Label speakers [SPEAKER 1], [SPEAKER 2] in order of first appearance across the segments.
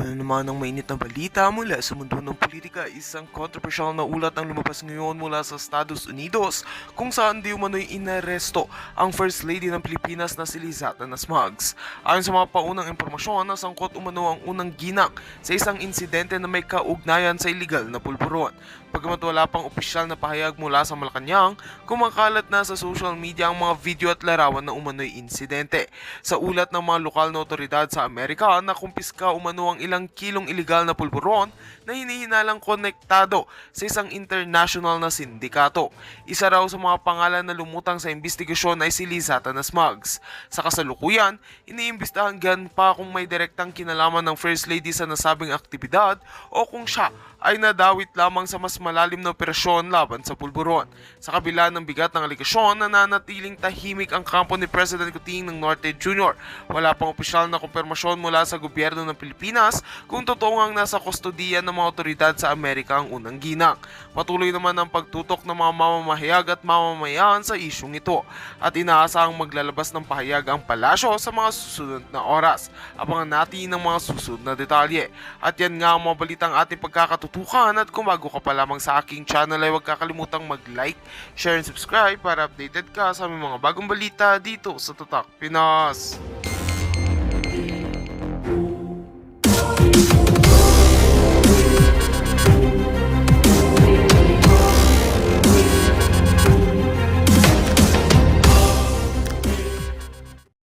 [SPEAKER 1] Ano naman ang mainit na balita mula sa mundo ng politika, isang controversial na ulat ang lumabas ngayon mula sa Estados Unidos kung saan di umano'y inaresto ang First Lady ng Pilipinas na si Lizata Nasmags. Ayon sa mga paunang impormasyon, nasangkot umano ang unang ginang sa isang insidente na may kaugnayan sa iligal na pulburon. Pagkamat wala pang opisyal na pahayag mula sa Malacanang, kumakalat na sa social media ang mga video at larawan ng umano'y insidente. Sa ulat ng mga lokal na otoridad sa Amerika, nakumpiska umano ang ilang kilong iligal na pulburon na hinihinalang konektado sa isang international na sindikato. Isa raw sa mga pangalan na lumutang sa investigasyon ay si Lizata Nasmags. Sa kasalukuyan, iniimbestigahan pa kung may direktang kinalaman ng First Lady sa nasabing aktibidad o kung siya ay nadawit lamang sa mas malalim na operasyon laban sa pulburon. Sa kabila ng bigat ng aligasyon, nananatiling tahimik ang kampo ni President Kuting ng Norte Jr. Wala pang opisyal na kumpirmasyon mula sa gobyerno ng Pilipinas kung totoo ngang nasa kustodiya ng mga otoridad sa Amerika ang unang ginang. Patuloy naman ang pagtutok ng mga mamamahayag at mamamayan sa isyong ito at inaasahang maglalabas ng pahayag ang palasyo sa mga susunod na oras. Abangan natin ang mga susunod na detalye. At yan nga ang mga balitang ating pagkakatutukan, at kung bago ka pa lamang sa aking channel ay huwag kakalimutang mag-like, share and subscribe para updated ka sa aming mga bagong balita dito sa Tatak Pinas.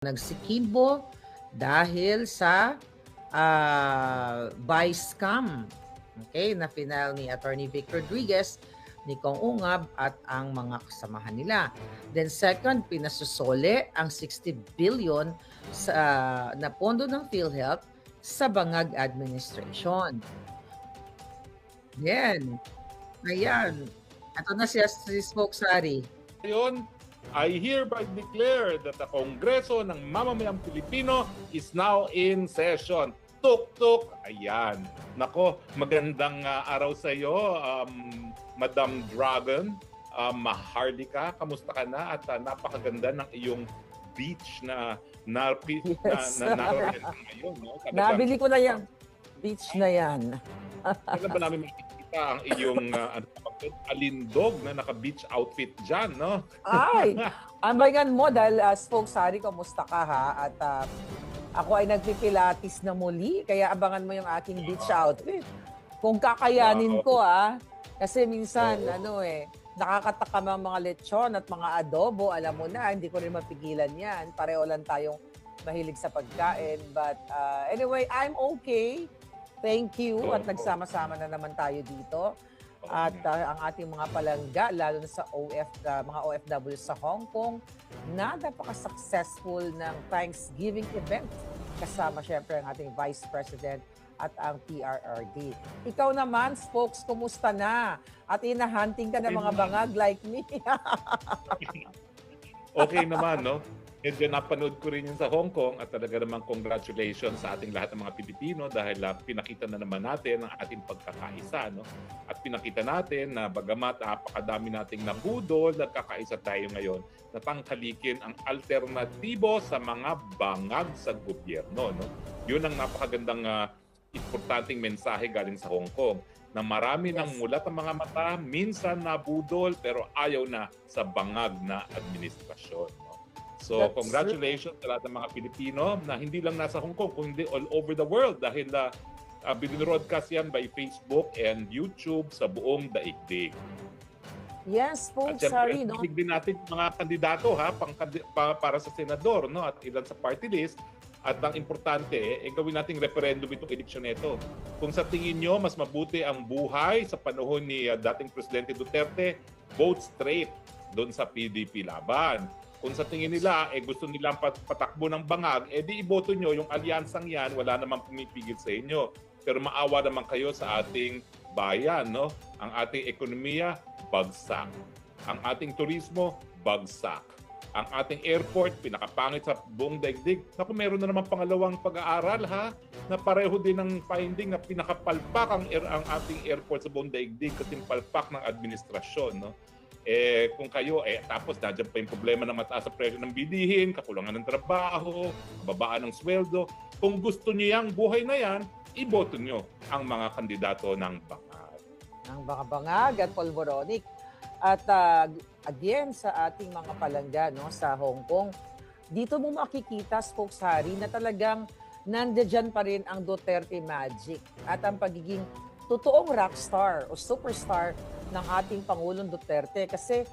[SPEAKER 2] Nagsikibo dahil sa buy scam, okay, na final ni Attorney Vic Rodriguez, ni Kong Ungab at ang mga kasamahan nila. Then second, pinasusole ang 60 billion na pondo ng PhilHealth sa Bangag Administration. Yan. Ayan. Ito na si Spokesari.
[SPEAKER 3] Ngayon, I hereby declare that the Kongreso ng Mamamayang Pilipino is now in session. Tuk-tuk, ayan. Nako, magandang araw sa iyo, Madam Dragon. Maharlika, kamusta ka na? At napakaganda ng iyong beach na naroon ngayon. No?
[SPEAKER 2] Nabili ko na yan. Beach na yan.
[SPEAKER 3] Kailan ba namin makikita ang iyong alindog na naka-beach outfit dyan, no?
[SPEAKER 2] Ay, ambagan mo dahil Spokesari, kamusta ka ha? At ako ay nagpipilates na muli, kaya abangan mo yung aking beach outfit. Kung kakayanin ko kasi minsan nakakatakam ang mga lechon at mga adobo, alam mo na, hindi ko rin mapigilan yan. Pareho lang tayong mahilig sa pagkain. But anyway, I'm okay. Thank you. At nagsama-sama na naman tayo dito. At ang ating mga palangga, lalo na sa mga OFW sa Hong Kong, na napaka-successful ng Thanksgiving event. Kasama syempre ang ating Vice President at ang PRRD. Ikaw naman, Spokes, kumusta na? At hinahunting ka ng mga bangag like me.
[SPEAKER 3] Okay naman, no? Medyo napanood ko rin yun sa Hong Kong at talaga namang congratulations sa ating lahat ng mga Pilipino dahil pinakita na naman natin ang ating pagkakaisa, no? At pinakita natin na bagamat napakadami nating nabudol, nagkakaisa tayo ngayon na tangkalikin ang alternatibo sa mga bangag sa gobyerno, no? Yun ang napakagandang importanteng mensahe galing sa Hong Kong na marami nang mulat ang mga mata, minsan nabudol pero ayaw na sa bangag na administrasyon, no? So, congratulations sa lahat ng mga Pilipino na hindi lang nasa Hong Kong, kundi all over the world dahil binroadcast yan by Facebook and YouTube sa buong daigdig.
[SPEAKER 2] Yes, po,
[SPEAKER 3] At
[SPEAKER 2] sorry,
[SPEAKER 3] syempre,
[SPEAKER 2] no?
[SPEAKER 3] din natin mga kandidato para sa senador, no? At ilan sa party list. At ang importante, gawin nating referendum itong eleksyon nito. Kung sa tingin nyo, mas mabuti ang buhay sa panahon ni dating Presidente Duterte, vote straight doon sa PDP laban. Kung sa tingin nila, gusto nilang patakbo ng bangag, di iboto nyo yung alyansang yan, wala namang pumipigil sa inyo. Pero maawa naman kayo sa ating bayan, no? Ang ating ekonomiya, bagsak. Ang ating turismo, bagsak. Ang ating airport, pinakapangit sa buong daigdig. Naku, meron na naman pangalawang pag-aaral, na pareho din ng finding na pinakapalpak ang ating airport sa buong daigdig kasi palpak ng administrasyon, no? Kung kayo, tapos nandiyan pa yung problema ng mataas sa presyo ng bilihin, kakulangan ng trabaho, babaan ng sweldo. Kung gusto niyo yung buhay na yan, iboto nyo ang mga kandidato ng bangag.
[SPEAKER 2] Ng bangabangag at polvoronic. At again, sa ating mga palangga no, sa Hong Kong, dito mo makikita, Spokeshari, na talagang nandiyan pa rin ang Duterte magic at ang pagiging totoong rockstar o superstar ng ating Pangulong Duterte. Kasi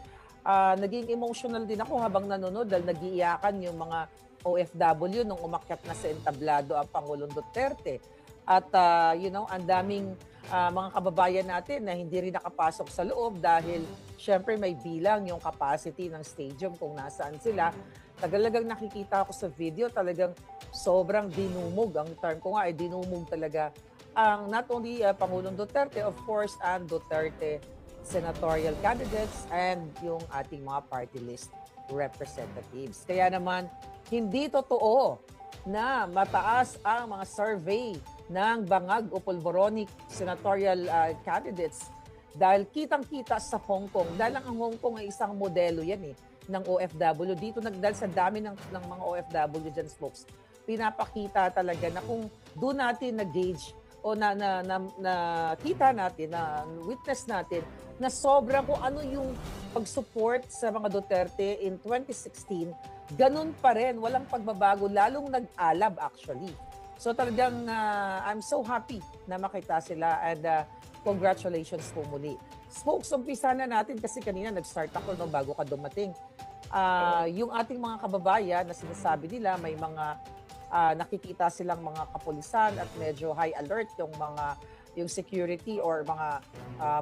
[SPEAKER 2] naging emotional din ako habang nanonood dahil nag-iiyakan yung mga OFW nung umakyat na sa entablado ang Pangulong Duterte. At ang daming mga kababayan natin na hindi rin nakapasok sa loob dahil syempre may bilang yung capacity ng stadium kung nasaan sila. Talagang nakikita ko sa video, talagang sobrang dinumog. Ang term ko nga ay dinumog talaga ang not only Pangulong Duterte, of course, ang Duterte senatorial candidates and yung ating mga party list representatives. Kaya naman, hindi totoo na mataas ang mga survey ng bangag o polvoronic senatorial candidates dahil kitang-kita sa Hong Kong. Dahil ang Hong Kong ay isang modelo yan ng OFW. Dito dahil sa dami ng mga OFW dyan, folks, pinapakita talaga na kung doon natin na-gauge o nakita natin, na witness natin na sobrang kung ano yung pag-support sa mga Duterte in 2016, ganun pa rin, walang pagbabago, lalong nag-alab actually. So talagang I'm so happy na makita sila and congratulations po muli. Spokes, umpisa na natin kasi kanina nag-start ako no, bago ka dumating. Yung ating mga kababayan na sinasabi nila may mga nakikita silang mga kapulisan at medyo high alert yung security or mga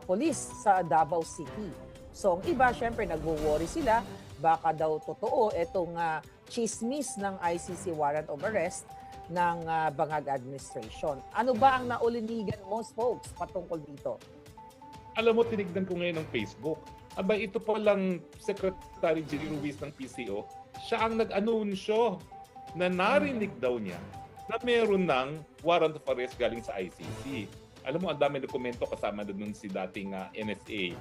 [SPEAKER 2] police sa Davao City. So ang iba syempre nagwo-worry sila baka daw totoo itong chismis ng ICC warrant of arrest ng Bangag Administration. Ano ba ang naulinigan mo, folks, patungkol dito?
[SPEAKER 3] Alam mo, tinignan ko ngayon ng Facebook. Abay, ito pa lang Secretary Jerry Ruiz ng PCO, siya ang nag-anunsyo na narinig daw niya na meron ng warrant of arrest galing sa ICC. Alam mo, ang dami na komento kasama doon si dating NSA,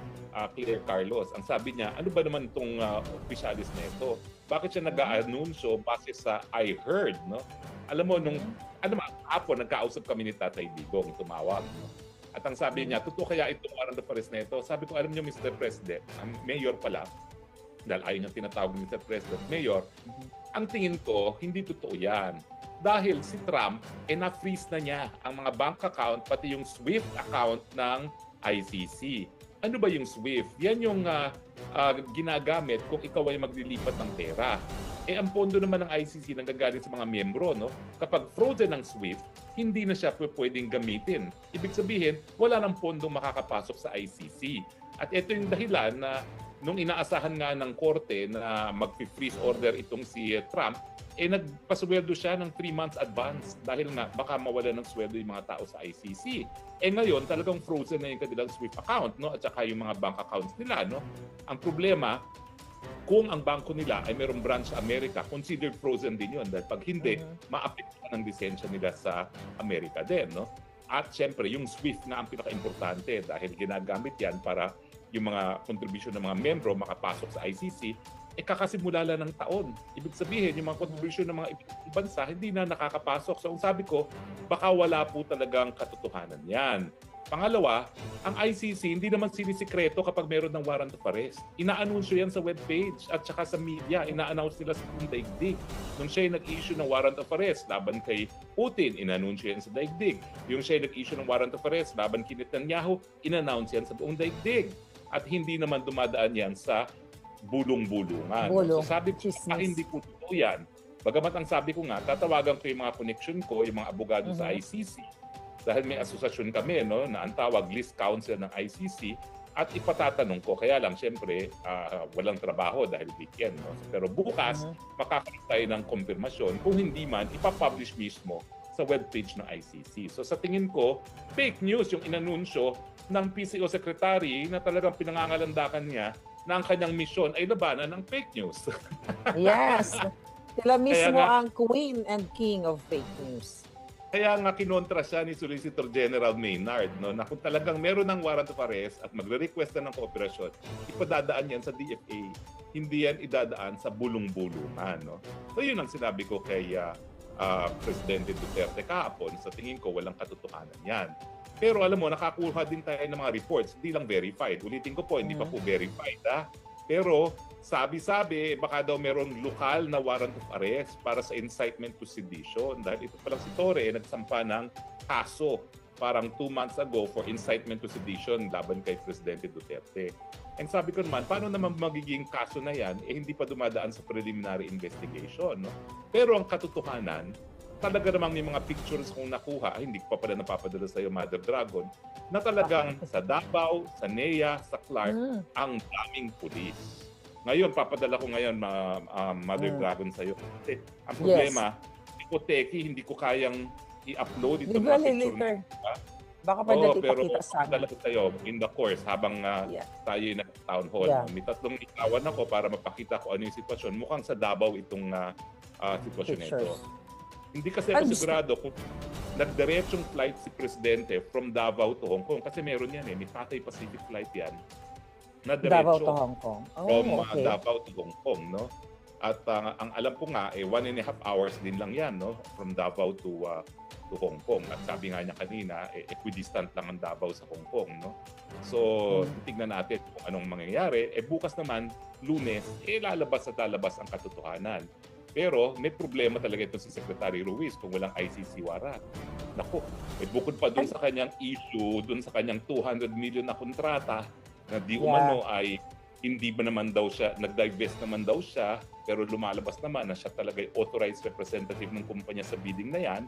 [SPEAKER 3] Claire Carlos. Ang sabi niya, ano ba naman itong opisyalis na ito? Bakit siya nag-anunsyo base sa I heard, no? Alam mo, hapon, nagkausap kami ni Tatay Digong, tumawag. No? At ang sabi niya, totoo kaya itong warrant of arrest na ito? Sabi ko, alam niyo, Mr. President, ang mayor pala, dahil ayaw niya tinatawag ni Mr. President, Mayor, ang tingin ko, hindi totoo yan. Dahil si Trump, na-freeze na niya ang mga bank account, pati yung SWIFT account ng ICC. Ano ba yung SWIFT? Yan yung ginagamit kung ikaw ay maglilipat ng pera. Ang pondo naman ng ICC nanggagaling sa mga miyembro, no? Kapag frozen ng SWIFT, hindi na siya pwedeng gamitin. Ibig sabihin, wala nang pondo makakapasok sa ICC. At ito yung dahilan na nung inaasahan nga ng korte na mag-freeze order itong si Trump, nagpasweldo siya ng 3 months advance dahil nga baka mawala ng sweldo yung mga tao sa ICC. Ngayon, talagang frozen na yung kanilang SWIFT account, no? At saka yung mga bank accounts nila, no? Ang problema, kung ang bangko nila ay mayroong branch sa Amerika, considered frozen din yun. Dahil pag hindi, ma-apektuhan ang lisensya nila sa Amerika din, no? At syempre, yung SWIFT na ang pinaka-importante dahil ginagamit yan para yung mga contribution ng mga membro makapasok sa ICC, kakasimula lang ng taon. Ibig sabihin, yung mga contribution ng mga ibang bansa, hindi na nakakapasok. So, ang sabi ko, baka wala po talagang katotohanan yan. Pangalawa, ang ICC hindi naman sinisikreto kapag meron ng warrant of arrest. Ina-anunsyo yan sa webpage at saka sa media. Ina-announce nila sa buong daigdig. Nung siya nag-issue ng warrant of arrest laban kay Putin, ina-anunsyo yan sa daigdig. Yung siya nag-issue ng warrant of arrest laban kay Netanyahu, ina-announce yan sa buong daigdig. At hindi naman dumadaan yan sa bulong-bulungan. So sabi ko, hindi po totoo yan. Bagamat ang sabi ko nga, tatawagan ko yung mga connection ko, yung mga abogado sa ICC, dahil may asosasyon kami, no, na ang tawag list council ng ICC, at ipatatanong ko. Kaya lang, syempre, walang trabaho dahil weekend. No? Pero bukas, makakaroon tayo ng konfirmasyon. Kung hindi man, ipapublish mismo sa webpage ng ICC. So sa tingin ko, fake news yung inanunsyo ng PCO Secretary na talagang pinangangalandakan niya na ang kanyang misyon ay labanan ng fake news.
[SPEAKER 2] Yes. Sila mismo ang queen and king of fake news.
[SPEAKER 3] Kaya nga kinontra siya ni Solicitor General Maynard, no, na kung talagang meron ng warrant of arrest at magre-request na ng kooperasyon, ipadadaan yan sa DFA. Hindi yan idadaan sa bulong-bulungan. No? So yun ang sinabi ko kay Presidente Duterte kahapon, sa tingin ko walang katotohanan yan. Pero alam mo, nakakuha din tayo ng mga reports, hindi lang verified. Ulitin ko po, hindi pa po verified. Pero sabi-sabi, baka daw merong lokal na warrant of arrest para sa incitement to sedition. Dahil ito palang si Torre, nagsampa ng kaso parang 2 months ago for incitement to sedition laban kay Presidente Duterte. And sabi ko naman, paano naman magiging kaso na yan, hindi pa dumadaan sa preliminary investigation. No? Pero ang katotohanan, talaga namang may mga pictures kong nakuha, hindi ko pa pala napapadala sa iyo, Mother Dragon, na talagang sa Davao, sa NEA, sa Clark, ang daming pulis. Ngayon, papadala ko ngayon, Mother Dragon sa iyo. Kasi ang problema, ipoteki, hindi ko kayang i-upload ito mga picture na.
[SPEAKER 2] Baka pwede ipakita sa
[SPEAKER 3] akin. Pero ko sa'yo in the course habang tayo na town hall. May 3 ikawan ako para mapakita ko ano yung sitwasyon. Mukhang sa Davao itong sitwasyon nito. Hindi kasi ako sigurado kung nagdiretsong flight si Presidente from Davao to Hong Kong. Kasi meron yan may Cathay Pacific flight yan. Na
[SPEAKER 2] Davao to Hong Kong.
[SPEAKER 3] From Davao to Hong Kong, no? At ang alam ko nga, 1.5 hours din lang yan, no? From Davao to Hong Kong. At sabi nga niya kanina, equidistant lang ang Davao sa Hong Kong, no? So, tignan natin kung anong mangyayari. Bukas naman, Lunes, lalabas at lalabas ang katotohanan. Pero may problema talaga ito si Secretary Ruiz kung walang ICC warrant. Naku, bukod pa dun sa kanyang issue, dun sa kanyang 200 million na kontrata, na di umano ay hindi ba naman daw siya, nag-divest naman daw siya, pero lumalabas naman na siya talaga ay authorized representative ng kumpanya sa bidding na yan,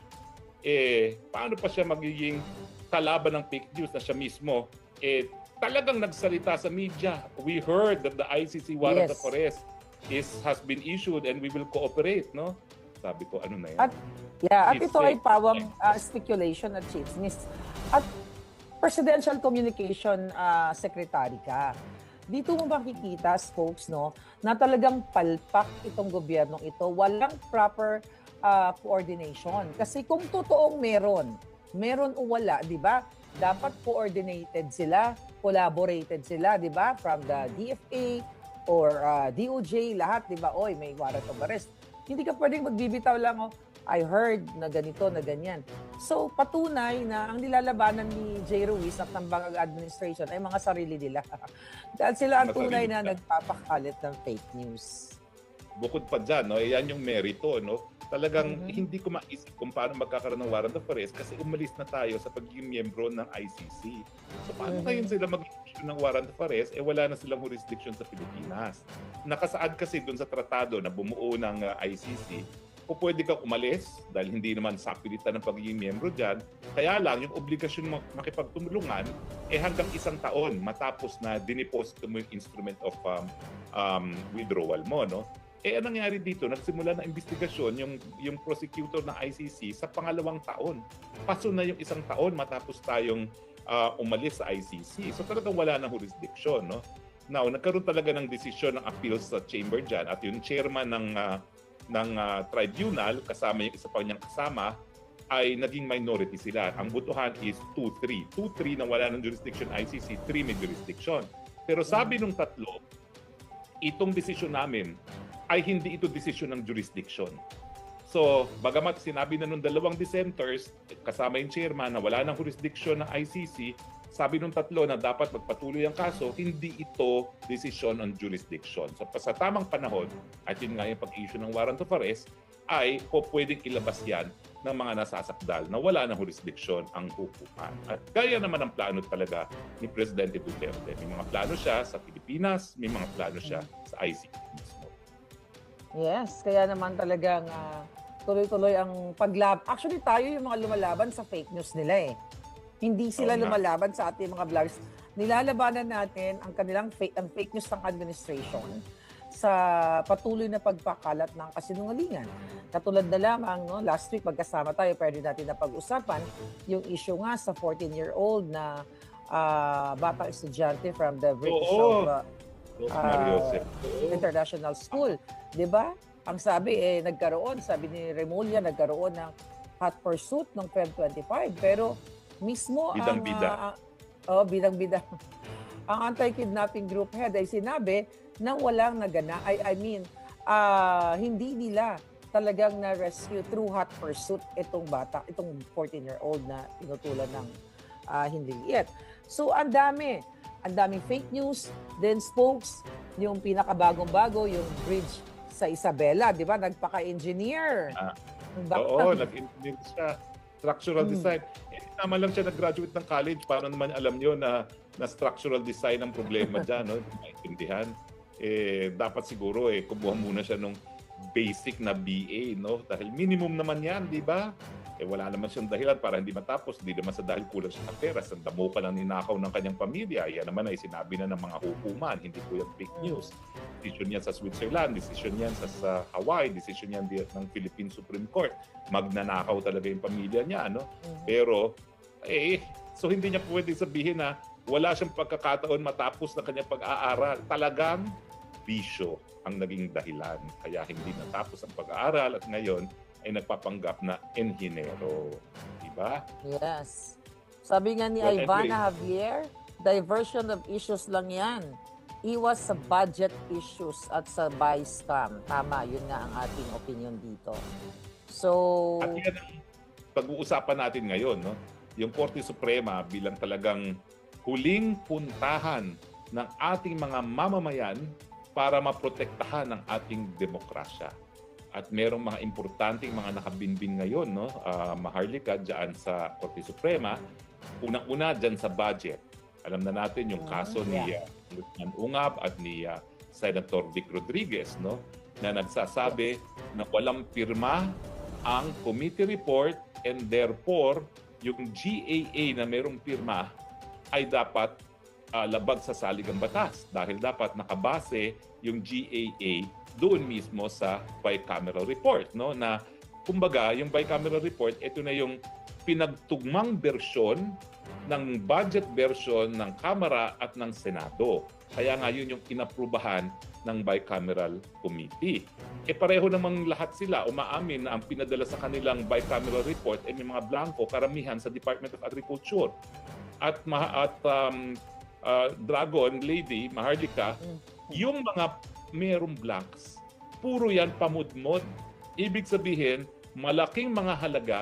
[SPEAKER 3] paano pa siya magiging kalaban ng fake news na siya mismo, talagang nagsalita sa media. We heard that the ICC warrant of arrest has been issued and we will cooperate, no? Sabi ko, ano na yan?
[SPEAKER 2] At ito ay pawang speculation at chismis. At Presidential Communication Secretary ka. Dito mo makikita, folks, no, na talagang palpak itong gobyernong ito. Walang proper coordination. Kasi kung totoong meron o wala, di ba? Dapat coordinated sila, collaborated sila, di ba? From the DFA, or DOJ, lahat, di ba? Oy, may warrant of arrest. Hindi ka pwedeng magbibitaw lang, I heard na ganito, na ganyan. So, patunay na ang nilalabanan ni J. Ruiz at ng Bangag Administration ay mga sarili nila. Dahil sila ang tunay na nagpapakalit ng fake news.
[SPEAKER 3] Bukod pa dyan, no, yan yung merito, no? Talagang hindi ko maisip kung paano magkakaroon ng warrant of arrest kasi umalis na tayo sa pagiging miyembro ng ICC. So paano ngayon sila mag-issue ng warrant of arrest? Wala na silang jurisdiction sa Pilipinas. Nakasaad kasi doon sa tratado na bumuo ng ICC, kung pwede kang umalis dahil hindi naman sapilitan ng pagiging miyembro dyan, kaya lang yung obligasyon makipagtumulungan hanggang 1 taon matapos na diniposito mo yung instrument of withdrawal mo, no? Anong nangyari dito? Nagsimula na investigasyon yung prosecutor ng ICC sa 2nd taon. Paso na yung 1 taon matapos tayong umalis sa ICC. So talagang wala na jurisdiction, no? Now, nagkaroon talaga ng desisyon ng appeals sa chamber dyan at yung chairman ng tribunal, kasama yung isa pang niyang kasama, ay naging minority sila. Ang botohan is 2-3. 2-3 na wala ng jurisdiction ICC, 3 may jurisdiction. Pero sabi nung tatlo, itong desisyon namin ay hindi ito desisyon ng jurisdiction. So, bagamat sinabi na nung 2 dissenters, kasama yung chairman na wala ng jurisdiction ng ICC, sabi nung tatlo na dapat magpatuloy ang kaso, hindi ito desisyon ng jurisdiction. So, sa tamang panahon, at yun nga yung pag-issue ng warrant of arrest, ay pwedeng ilabas yan ng mga nasasakdal na wala ng jurisdiction ang hukuman. At gaya naman ang plano talaga ni Presidente Duterte. May mga plano siya sa Pilipinas, may mga plano siya sa ICC mismo.
[SPEAKER 2] Yes, kaya naman talagang tuloy-tuloy ang paglab. Actually, tayo yung mga lumalaban sa fake news nila Hindi sila lumalaban sa ating mga vloggers. Nilalabanan natin ang kanilang fake news ng administration sa patuloy na pagpakalat ng kasinungalingan. Katulad na lamang, no, last week magkasama tayo, pwede natin na pag-usapan yung issue nga sa 14-year-old na batang estudyante from the British International School. Diba? Ang sabi, nagkaroon, sabi ni Remulla, nagkaroon ng hot pursuit noong Feb 25. Pero mismo
[SPEAKER 3] bidang-bida.
[SPEAKER 2] Bidang-bida. Ang anti-kidnapping group head ay sinabi na walang nagana. Hindi nila talagang na-rescue through hot pursuit itong bata, itong 14-year-old na pinutulan ng hindi liit. So ang daming fake news, then spokes, yung pinakabagong-bago, yung bridge sa Isabela, di ba? Nagpaka-engineer. Ang
[SPEAKER 3] Oo,
[SPEAKER 2] bata.
[SPEAKER 3] nag-engineer siya. Structural design. Eh, naman lang siya nag-graduate ng college. Paano naman alam nyo na structural design ang problema dyan, no? Hindi maintindihan. Eh, dapat siguro, kumuha muna siya nung basic na BA, no? Dahil minimum naman yan, di ba? Eh, wala naman siyang dahilan para hindi matapos. Hindi naman sa dahil kulang siya ng pera. Sa damo ka ng ninakaw ng kanyang pamilya. Yan naman ay sinabi na ng mga hukuman. Hindi po yung fake news. Decision yan sa Switzerland, decision yan sa Hawaii, decision yan ng Philippine Supreme Court. Magnanakaw talaga yung pamilya niya, no? Pero, so hindi niya pwede sabihin na wala siyang pagkakataon matapos na kanyang pag-aaral. Talagang bisyo ang naging dahilan. Kaya hindi natapos ang pag-aaral at ngayon ay nagpapanggap na enhinero. Diba?
[SPEAKER 2] Yes. Sabi nga ni
[SPEAKER 3] Well,
[SPEAKER 2] Ivana Javier, diversion of issues lang yan. Iwas sa budget issues at sa buy scam. Tama, yun nga ang ating opinion dito. So,
[SPEAKER 3] At yan ang pag-uusapan natin ngayon, no? Yung Korte Suprema bilang talagang huling puntahan ng ating mga mamamayan para maprotektahan ang ating demokrasya. At merong mga importanteng mga nakabinbin ngayon, no? Maharlika dyan sa Korte Suprema. Unang-una dyan sa budget. Alam na natin yung kaso ni Congressman Ungab at ni Senator Vic Rodriguez, no? Na nagsasabi na walang pirma ang committee report and therefore yung GAA na merong pirma ay dapat labag sa saligang batas dahil dapat nakabase yung GAA doon mismo sa bicameral report, no? Na kumbaga yung bicameral report, ito na yung pinagtugmang bersyon ng budget version ng Kamara at ng Senado. Kaya nga yun yung inaprubahan ng bicameral committee. Pareho namang lahat sila umaamin na ang pinadala sa kanilang bicameral report ay may mga blanco karamihan sa Department of Agriculture. At Dragon Lady, Maharlika, yung mga merong blanks, puro yan pamudmod. Ibig sabihin, malaking mga halaga,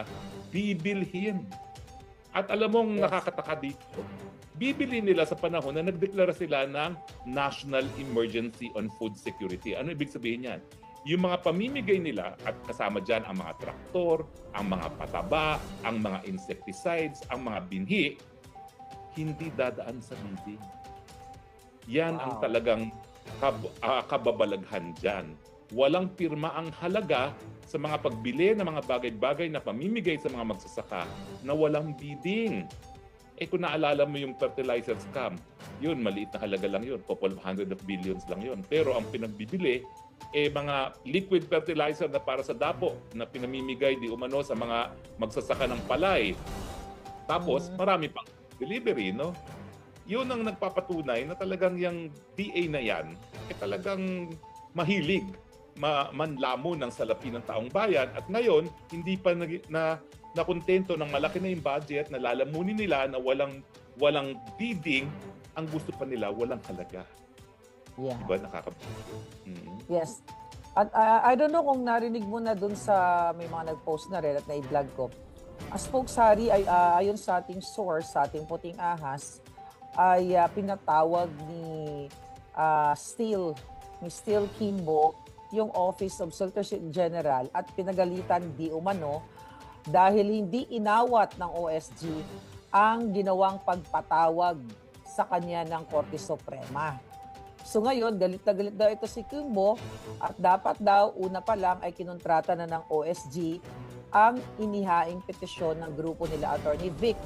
[SPEAKER 3] bibilhin. At alam mong nakakataka dito, bibili nila sa panahon na nagdeklara sila ng National Emergency on Food Security. Ano ibig sabihin yan? Yung mga pamimigay nila at kasama dyan ang mga traktor, ang mga pataba, ang mga insecticides, ang mga binhi, hindi dadaan sa bidding. Yan ang talagang kababalaghan dyan. Walang pirma ang halaga sa mga pagbili ng mga bagay-bagay na pamimigay sa mga magsasaka na walang bidding. Kung naalala mo yung fertilizer scam, yun, maliit na halaga lang yun. Couple of hundred of billions lang yun. Pero ang pinagbibili, mga liquid fertilizer na para sa dapo na pinamimigay di umano sa mga magsasaka ng palay. Tapos, marami pang delivery, no? Yun ang nagpapatunay na talagang yung DA na yan talagang mahilig manlamo ng salapi ng taong bayan at ngayon hindi pa nakontento ng malaki na yung budget na lalamunin nila na walang bidding, ang gusto pa nila walang halaga.
[SPEAKER 2] yeah.
[SPEAKER 3] Diba
[SPEAKER 2] Yes. At I don't know kung narinig mo na dun sa may mga nag-post na rin at na-vlog ko. As Spokesari, ayon sa ating source, sa ating puting ahas, ay pinatawag ni Steele Kimbo yung Office of Solicitor General at pinagalitan di umano dahil hindi inawat ng OSG ang ginawang pagpatawag sa kanya ng Korte Suprema. So ngayon, galit na galit daw ito si Kimbo at dapat daw una pa lang ay kinontrata na ng OSG ang inihaing petisyon ng grupo nila Attorney Vic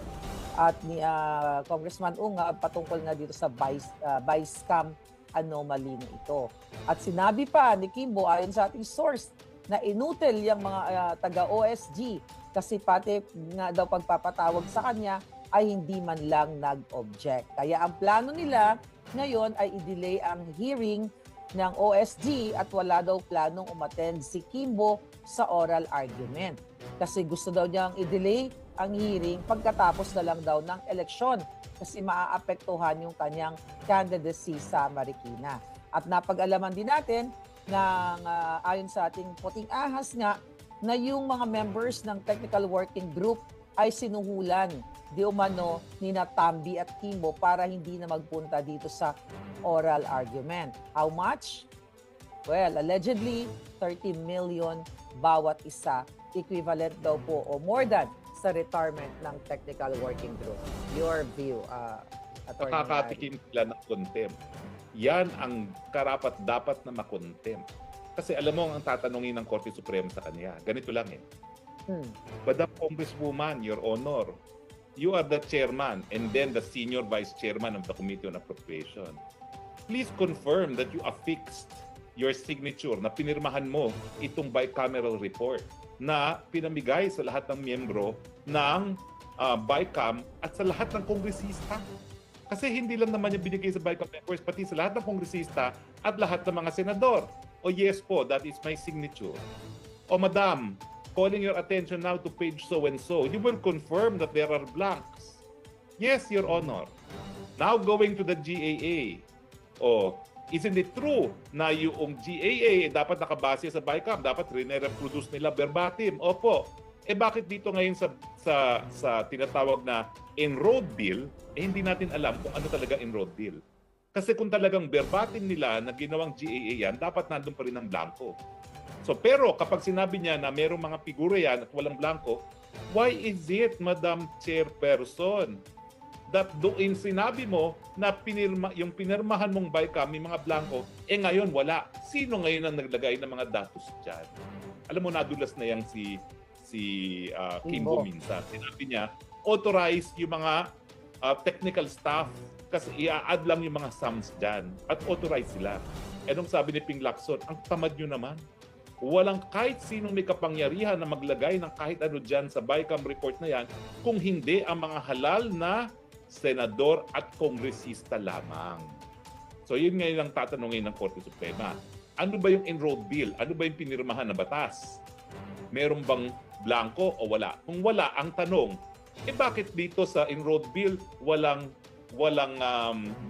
[SPEAKER 2] at ni Congressman Unga patungkol nga dito sa buy scam anomaly na ito. At sinabi pa ni Kimbo ayon sa ating source na inutil yung mga taga-OSG kasi pati nga daw pagpapatawag sa kanya ay hindi man lang nag-object. Kaya ang plano nila ngayon ay i-delay ang hearing ng OSG at wala daw planong umattend si Kimbo sa oral argument. Kasi gusto daw niyang i-delay ang hearing pagkatapos na lang daw ng eleksyon kasi maaapektuhan yung kanyang candidacy sa Marikina. At napag-alaman din natin ng ayon sa ating puting ahas nga na yung mga members ng technical working group ay sinuhulan di umano ni Tambi at Kimbo para hindi na magpunta dito sa oral argument. How much? Well, allegedly 30 million bawat isa, equivalent daw po o more than sa retirement ng technical working group. Your view, Attorney Larry.
[SPEAKER 3] Nakakatikim sila ng contempt. Yan ang karapat-dapat na makontempt. Kasi alam mo ang tatanungin ng Korte Suprema sa kanya. Ganito lang eh. Madam Congresswoman, Your Honor, you are the chairman and then the senior vice chairman of the Committee on Appropriation. Please confirm that you affixed your signature na pinirmahan mo itong bicameral report na pinamigay sa lahat ng miyembro ng BICAM at sa lahat ng kongresista. Kasi hindi lang naman yung binigay sa BICAM members, pati sa lahat ng kongresista at lahat ng mga senador. O yes po, that is my signature. O madam, calling your attention now to page so-and-so, you will confirm that there are blanks. Yes, Your Honor. Now going to the GAA. O, isn't it true na yung GAA dapat nakabase sa BICAM, dapat rin-reproduce nila verbatim? Opo. Eh bakit dito ngayon sa tinatawag na enrolled bill, hindi natin alam kung ano talaga enrolled bill. Kasi kung talagang verbatim nila na ginawang GAA yan, dapat nandun pa rin ang blanco. So pero kapag sinabi niya na mayroong mga figura yan at walang blanco, why is it, Madam Chairperson, that doon sinabi mo na yung pinirmahan mong BICAM, may mga blanco, ngayon wala. Sino ngayon ang naglagay ng mga datos dyan? Alam mo, nadulas na yan si Kimbo minsan. Sinabi niya, authorize yung mga technical staff kasi i-add lang yung mga sums dyan at authorize sila. Nung sabi ni Ping Lacson, ang tamad nyo naman. Walang kahit sinong may kapangyarihan na maglagay ng kahit ano dyan sa BICAM report na yan kung hindi ang mga halal na senador at kongresista lamang. So yun ngayon ang tatanungin ng Korte Suprema. Ano ba yung enrolled bill? Ano ba yung pinirmahan na batas? Meron bang blanco o wala? Kung wala, ang tanong, bakit dito sa enrolled bill walang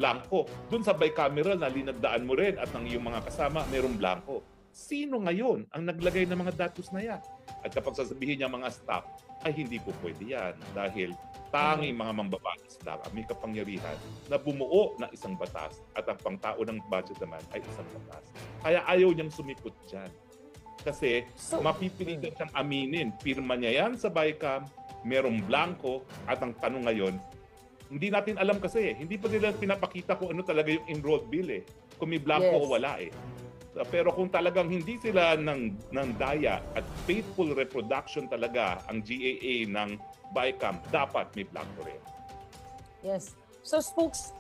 [SPEAKER 3] blanco? Doon sa bicameral na linagdaan mo rin at ng iyong mga kasama, merong blanco. Sino ngayon ang naglagay ng mga datos na yan? At kapag sasabihin niya mga staff, ay hindi po pwede yan dahil tanging mga mambabatas lang may kapangyarihan na bumuo ng isang batas at ang pangtao ng budget naman ay isang batas. Kaya ayaw niyang sumipot dyan. Kasi mapipilitan siyang aminin. Pirma niya yan sa BICAM, merong blanco at ang tanong ngayon, hindi natin alam kasi hindi pa nila pinapakita kung ano talaga yung enrolled bill kung may blanco o wala Pero kung talagang hindi sila ng daya at faithful reproduction talaga ang GAA ng BICAM, dapat may blanco rin.
[SPEAKER 2] Yes. So spokes,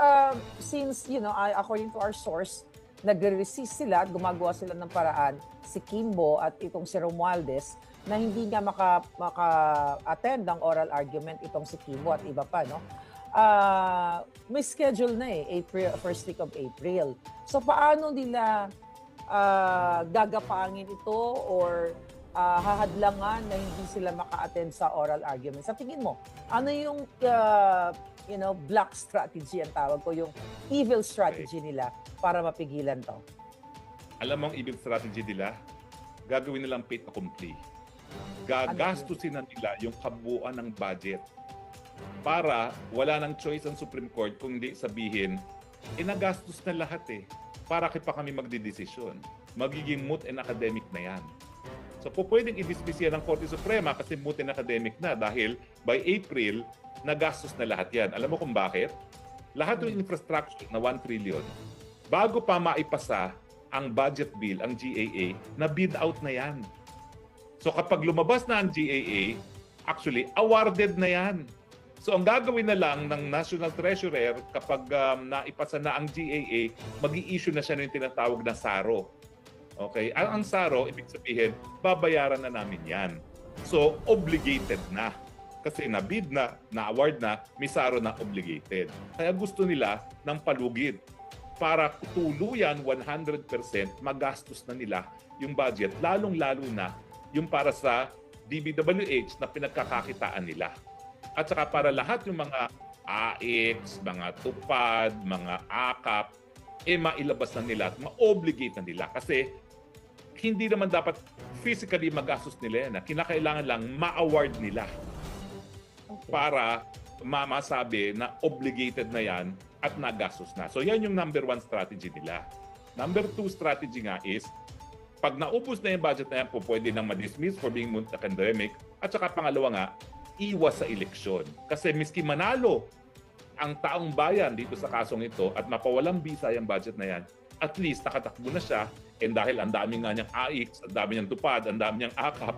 [SPEAKER 2] since, according to our source, nagre-resist sila at gumagawa sila ng paraan, si Kimbo at itong si Romualdez, na hindi nga maka-attend ng oral argument itong si Kimbo at iba pa, no? May schedule na first week of April. So paano nila gagapangin ito or hahadlangan na hindi sila maka-attend sa oral argument? Sa tingin mo, ano yung black strategy ang tawag ko, yung evil strategy nila para mapigilan to? Alam
[SPEAKER 3] mo ang evil strategy nila? Gagawin nilang fait accompli. Gagastusin na nila yung kabuuan ng budget para wala nang choice ang Supreme Court kung hindi sabihin, nagastos na lahat para pa kami magdidesisyon. Magiging moot and academic na yan. So po pwedeng i-dismiss yan ng Korte Suprema kasi moot and academic na dahil by April, nagastos na lahat yan. Alam mo kung bakit? Lahat ng infrastructure na 1 trillion, bago pa maipasa ang budget bill, ang GAA, na bid out na yan. So kapag lumabas na ang GAA, actually, awarded na yan. So ang gagawin na lang ng National Treasurer kapag naipasa na ang GAA, mag-i-issue na siya ng tinatawag na SARO. Okay? Ang SARO, ibig sabihin, babayaran na namin yan. So obligated na. Kasi na-bid na, na-award na, may SARO na obligated. Kaya gusto nila ng palugid para tuluyan 100% magastos na nila yung budget, lalong-lalo na yung para sa DBWH na pinagkakakitaan nila. At saka para lahat yung mga AX, mga tupad, mga AKAP, mailabas na nila at ma-obligate na nila. Kasi hindi naman dapat physically magastos nila yan. Kinakailangan lang ma-award nila para masabi na obligated na yan at nagastos na. So yan yung number 1 strategy nila. Number 2 strategy nga is, pag naubos na yung budget na yan po, pwede nang ma-dismiss for being multi-academic. At saka pangalawa nga, iwas sa eleksyon. Kasi miski manalo ang taong bayan dito sa kasong ito at mapawalang bisa yung budget na yan, at least nakatakbo na siya. And dahil ang dami nga niyang AIX, ang dami niyang tupad, ang dami niyang akap,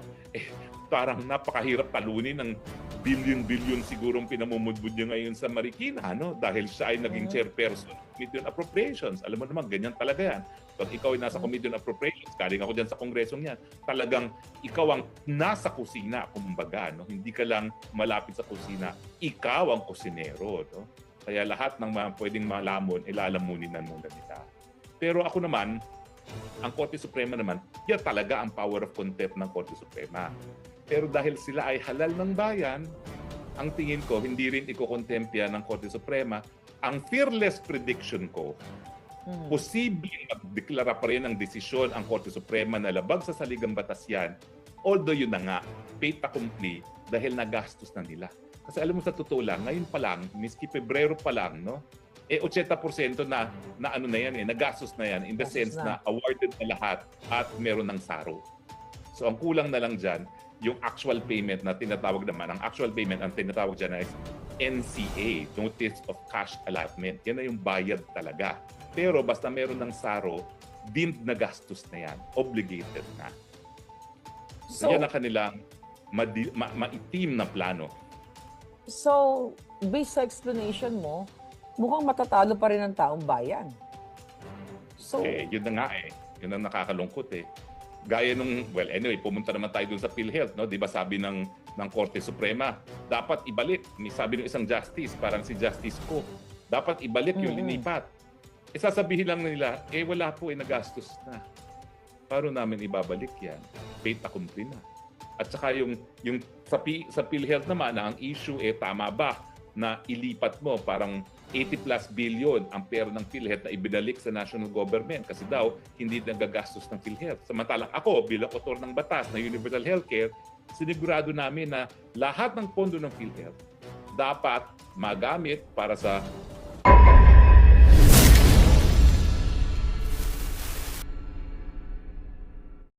[SPEAKER 3] parang napakahirap talunin ng billion-billion sigurong pinamumudbud niya ngayon sa Marikina, no? Dahil siya ay naging chairperson ng Committee on Appropriations. Alam mo naman, ganyan talaga yan. Pag ikaw ay nasa Committee on Appropriations, galing ako dyan sa kongresong yan, talagang ikaw ang nasa kusina, kumbaga, no? Hindi ka lang malapit sa kusina, ikaw ang kusinero, no? Kaya lahat ng mga pwedeng malamon, ilalamunin na muna nila. Pero ako naman, ang Korte Suprema naman, yan talaga ang power of contempt ng Korte Suprema. Pero dahil sila ay halal ng bayan, ang tingin ko, hindi rin iko-contempt yan ng Korte Suprema. Ang fearless prediction ko, posibleng magdeklara pa rin ang desisyon ang Korte Suprema na labag sa saligang batas yan, although yun na nga, fait accompli dahil nagastos na nila. Kasi alam mo sa totoo lang, ngayon pa lang, miski Pebrero pa lang, no? 80% na ano na yan, nagastos na yan in the sense na awarded na lahat at meron ng saro. So ang kulang na lang dyan, yung actual payment na tinatawag naman, ang actual payment ang tinatawag dyan is NCA, Notice of Cash Allotment. Yan na yung bayad talaga. Pero basta meron ng saro, deemed na gastos na yan. Obligated na. So yan ang kanilang maitim na plano.
[SPEAKER 2] So, based sa explanation mo, mukhang matatalo pa rin ang taong bayan. So,
[SPEAKER 3] yun na nga Yun ang nakakalungkot Gaya nung, well, anyway, pumunta naman tayo dun sa PhilHealth, no? Di ba sabi ng Korte Suprema, dapat ibalik. Sabi ng isang justice, parang si Justice Ko, dapat ibalik yung linipat. Sasabihin lang nila, wala po, nagastos na. Paano namin ibabalik yan? Fait accompli na. At saka yung sa PhilHealth naman, na ang issue tama ba na ilipat mo parang 80 plus billion ang pera ng PhilHealth na ibinalik sa national government kasi daw hindi nagagastos ng PhilHealth. Samantalang ako bilang author ng batas na Universal Healthcare, sinigurado namin na lahat ng pondo ng PhilHealth dapat magamit para sa